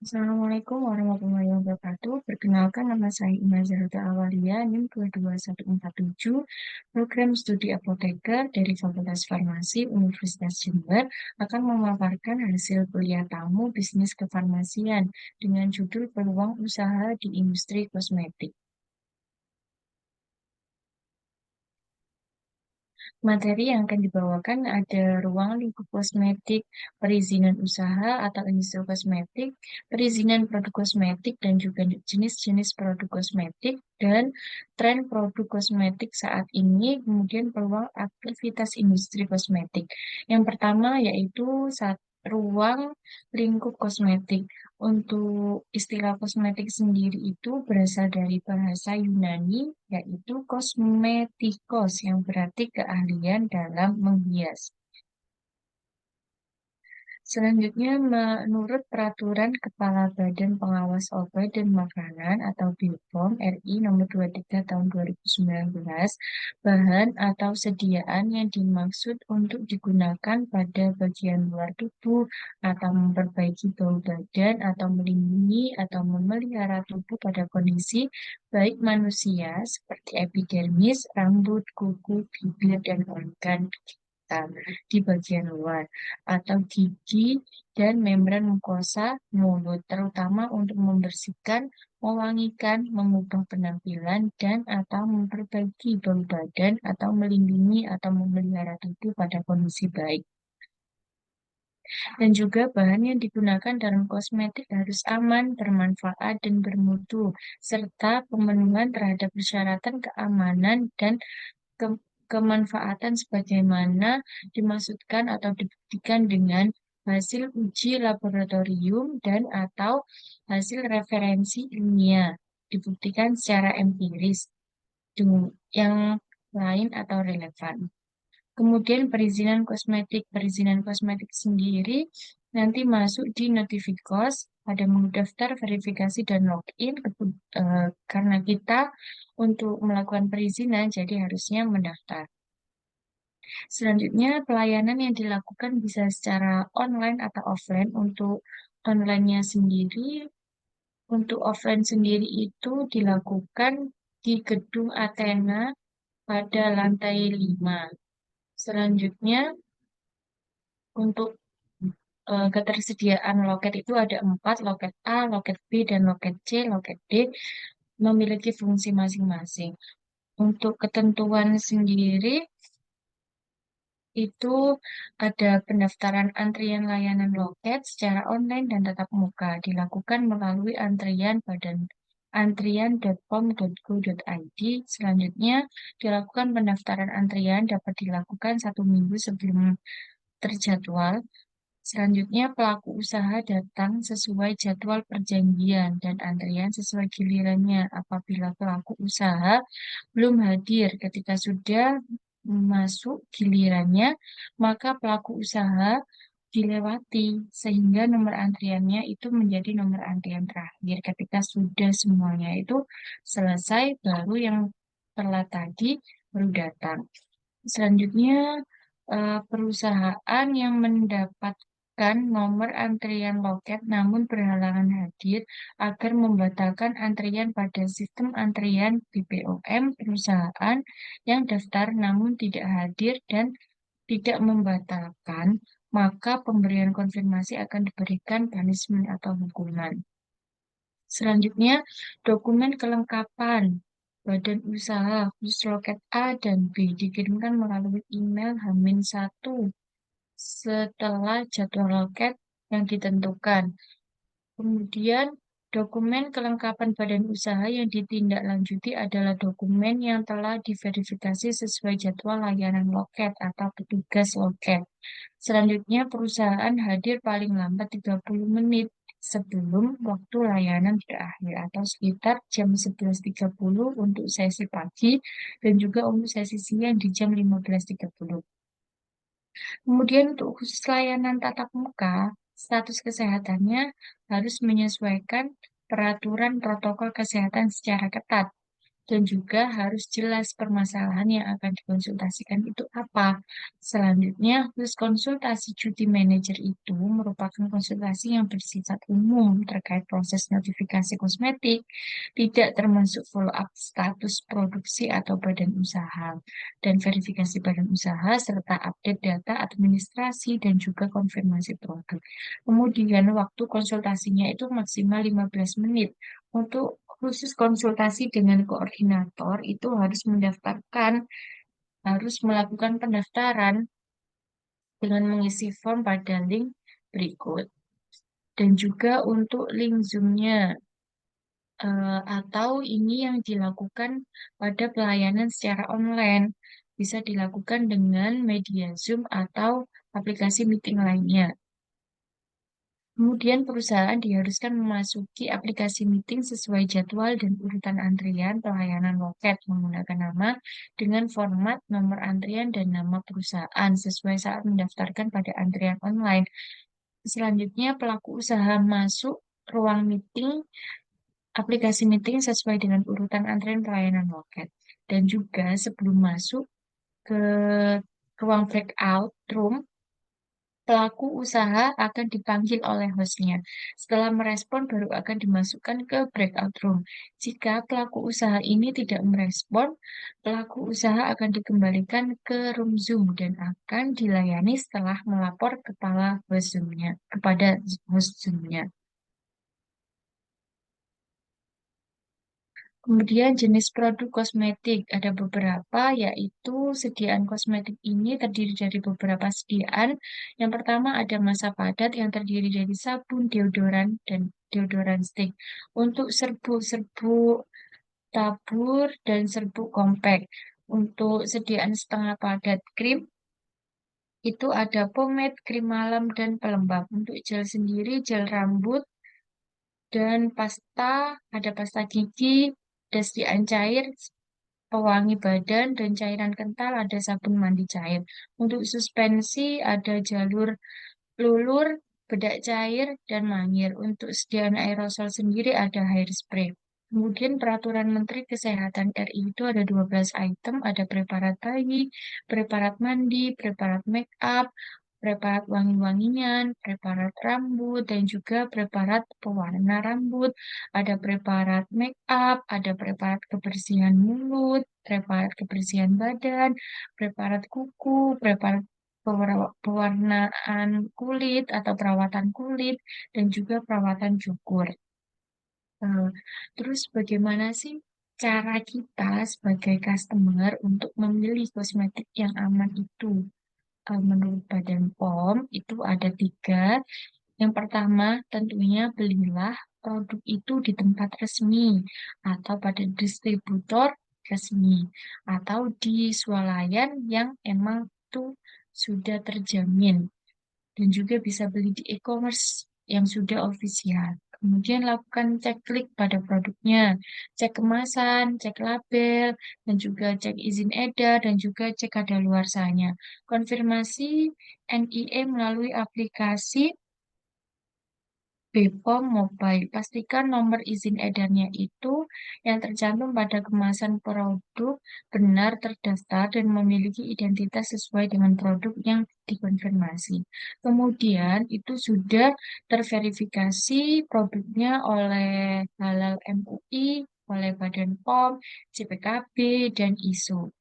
Assalamualaikum warahmatullahi wabarakatuh. Perkenalkan nama saya Ina Zahra Awalia, NIM 22147, program studi apoteker dari Fakultas Farmasi Universitas Jember akan memaparkan hasil kuliah tamu bisnis kefarmasian dengan judul peluang usaha di industri kosmetik. Materi yang akan dibawakan ada ruang lingkup kosmetik, perizinan usaha atau industri kosmetik, perizinan produk kosmetik dan juga jenis-jenis produk kosmetik, dan tren produk kosmetik saat ini, kemudian peluang aktivitas industri kosmetik. Yang pertama yaitu ruang lingkup kosmetik. Untuk istilah kosmetik sendiri itu berasal dari bahasa Yunani, yaitu kosmetikos, yang berarti keahlian dalam menghias. Selanjutnya, menurut Peraturan Kepala Badan Pengawas Obat dan Makanan atau BPOM RI Nomor 23 Tahun 2019, bahan atau sediaan yang dimaksud untuk digunakan pada bagian luar tubuh atau memperbaiki bau badan atau melindungi atau memelihara tubuh pada kondisi baik manusia seperti epidermis, rambut, kuku, bibir, dan organ di bagian luar atau gigi dan membran mukosa mulut, terutama untuk membersihkan, mewangikan, mengubah penampilan, dan atau memperbaiki bau badan atau melindungi atau memelihara tubuh pada kondisi baik. Dan juga bahan yang digunakan dalam kosmetik harus aman, bermanfaat, dan bermutu, serta pemenuhan terhadap persyaratan keamanan dan kemanfaatan sebagaimana dimaksudkan atau dibuktikan dengan hasil uji laboratorium dan atau hasil referensi ilmiah dibuktikan secara empiris dengan yang lain atau relevan. Kemudian perizinan kosmetik sendiri nanti masuk di Notifikos, ada menu daftar, verifikasi, dan login. Karena kita untuk melakukan perizinan, jadi harusnya mendaftar. Selanjutnya, pelayanan yang dilakukan bisa secara online atau offline. Untuk online-nya sendiri, untuk offline sendiri itu dilakukan di Gedung Athena pada lantai 5. Selanjutnya, untuk ketersediaan loket itu ada 4, loket A, loket B, dan loket C. Loket D memiliki fungsi masing-masing. Untuk ketentuan sendiri, itu ada pendaftaran antrian layanan loket secara online dan tatap muka dilakukan melalui antrian.pom.go.id. Selanjutnya, dilakukan pendaftaran antrian dapat dilakukan 1 minggu sebelum terjadwal. Selanjutnya, pelaku usaha datang sesuai jadwal perjanjian dan antrian sesuai gilirannya. Apabila pelaku usaha belum hadir ketika sudah masuk gilirannya, maka pelaku usaha dilewati sehingga nomor antriannya itu menjadi nomor antrian terakhir. Ketika sudah semuanya itu selesai, baru yang telat tadi baru datang. Selanjutnya, perusahaan yang mendapatkan nomor antrian loket namun berhalangan hadir agar membatalkan antrian pada sistem antrian BPOM perusahaan yang daftar namun tidak hadir dan tidak membatalkan, maka pemberian konfirmasi akan diberikan punishment atau hukuman. Selanjutnya, dokumen kelengkapan badan usaha khusus loket A dan B dikirimkan melalui email H-1 setelah jadwal loket yang ditentukan. Kemudian, dokumen kelengkapan badan usaha yang ditindaklanjuti adalah dokumen yang telah diverifikasi sesuai jadwal layanan loket atau petugas loket. Selanjutnya, perusahaan hadir paling lambat 30 menit sebelum waktu layanan berakhir atau sekitar jam 11.30 untuk sesi pagi dan juga untuk sesi siang di jam 15.30. Kemudian untuk khusus layanan tatap muka, status kesehatannya harus menyesuaikan peraturan protokol kesehatan secara ketat. dan juga harus jelas permasalahan yang akan dikonsultasikan itu apa. Selanjutnya, khusus konsultasi cuti manajer itu merupakan konsultasi yang bersifat umum terkait proses notifikasi kosmetik, tidak termasuk follow-up status produksi atau badan usaha, dan verifikasi badan usaha, serta update data administrasi dan juga konfirmasi produk. Kemudian waktu konsultasinya itu maksimal 15 menit. Untuk khusus konsultasi dengan koordinator itu harus melakukan pendaftaran dengan mengisi form pada link berikut. Dan juga untuk link Zoom-nya, atau ini yang dilakukan pada pelayanan secara online, bisa dilakukan dengan media Zoom atau aplikasi meeting lainnya. Kemudian perusahaan diharuskan memasuki aplikasi meeting sesuai jadwal dan urutan antrian pelayanan loket menggunakan nama dengan format nomor antrian dan nama perusahaan sesuai saat mendaftarkan pada antrian online. Selanjutnya, pelaku usaha masuk ruang meeting, aplikasi meeting sesuai dengan urutan antrian pelayanan loket. Dan juga sebelum masuk ke ruang breakout room, pelaku usaha akan dipanggil oleh hostnya. Setelah merespon, baru akan dimasukkan ke breakout room. Jika pelaku usaha ini tidak merespon, pelaku usaha akan dikembalikan ke room Zoom dan akan dilayani setelah melapor kepada host Zoom-nya. Kemudian jenis produk kosmetik ada beberapa, yaitu sediaan kosmetik ini terdiri dari beberapa sediaan. Yang pertama ada masa padat yang terdiri dari sabun, deodoran, dan deodoran stick. Untuk serbuk-serbuk tabur dan serbuk kompak. Untuk sediaan setengah padat krim, itu ada pomade, krim malam, dan pelembab. Untuk gel sendiri, gel rambut, dan pasta, ada pasta gigi, desdian cair, pewangi badan, dan cairan kental, ada sabun mandi cair. Untuk suspensi ada jalur lulur, bedak cair, dan manyir. Untuk sediaan aerosol sendiri ada hairspray. Kemudian peraturan Menteri Kesehatan RI itu ada 12 item, ada preparat bayi, preparat mandi, preparat make up, preparat wangi-wangian, preparat rambut, dan juga preparat pewarna rambut. Ada preparat make up, ada preparat kebersihan mulut, preparat kebersihan badan, preparat kuku, preparat pewarnaan kulit atau perawatan kulit, dan juga perawatan cukur. Eh, Terus bagaimana sih cara kita sebagai customer untuk memilih kosmetik yang aman itu? Menurut Badan POM itu ada 3. Yang pertama, tentunya belilah produk itu di tempat resmi atau pada distributor resmi atau di swalayan yang emang itu sudah terjamin dan juga bisa beli di e-commerce yang sudah official. Kemudian lakukan cek klik pada produknya, cek kemasan, cek label, dan juga cek izin edar, dan juga cek kadaluarsanya. Konfirmasi NIE melalui aplikasi BPOM Mobile. Pastikan nomor izin edarnya itu yang tercantum pada kemasan produk benar terdaftar dan memiliki identitas sesuai dengan produk yang dikonfirmasi. Kemudian itu sudah terverifikasi produknya oleh Halal MUI, oleh Badan POM, CPKB, dan ISO.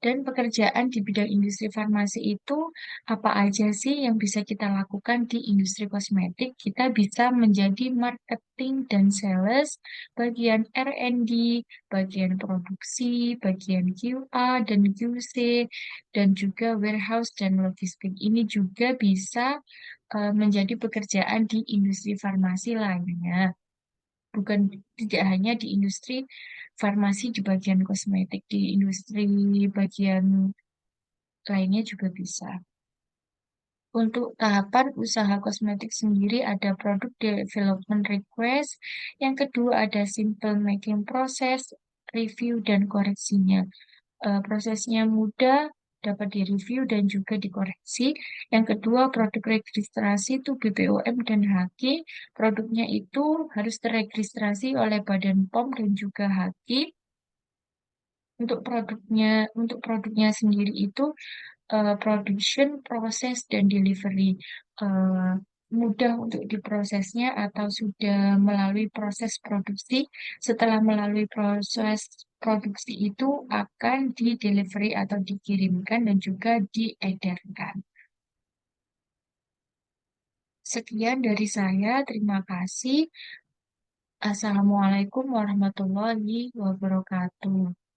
Dan pekerjaan di bidang industri farmasi itu apa aja sih yang bisa kita lakukan di industri kosmetik? Kita bisa menjadi marketing dan sales, bagian R&D, bagian produksi, bagian QA dan QC, dan juga warehouse dan logistik. Ini juga bisa menjadi pekerjaan di industri farmasi lainnya. Bukan tidak hanya di industri farmasi di bagian kosmetik, di industri bagian lainnya juga bisa. Untuk tahapan usaha kosmetik sendiri ada product development request, yang kedua ada simple making process, review dan koreksinya. Prosesnya mudah, dapat direview dan juga dikoreksi. Yang kedua, produk registrasi itu BPOM dan HQ. Produknya itu harus terregistrasi oleh Badan POM dan juga HQ. Untuk produknya sendiri itu production, proses, dan delivery. Eh, Mudah untuk diprosesnya atau sudah melalui proses produksi. Setelah melalui proses produksi itu akan di-delivery atau dikirimkan dan juga diedarkan. Sekian dari saya. Terima kasih. Assalamualaikum warahmatullahi wabarakatuh.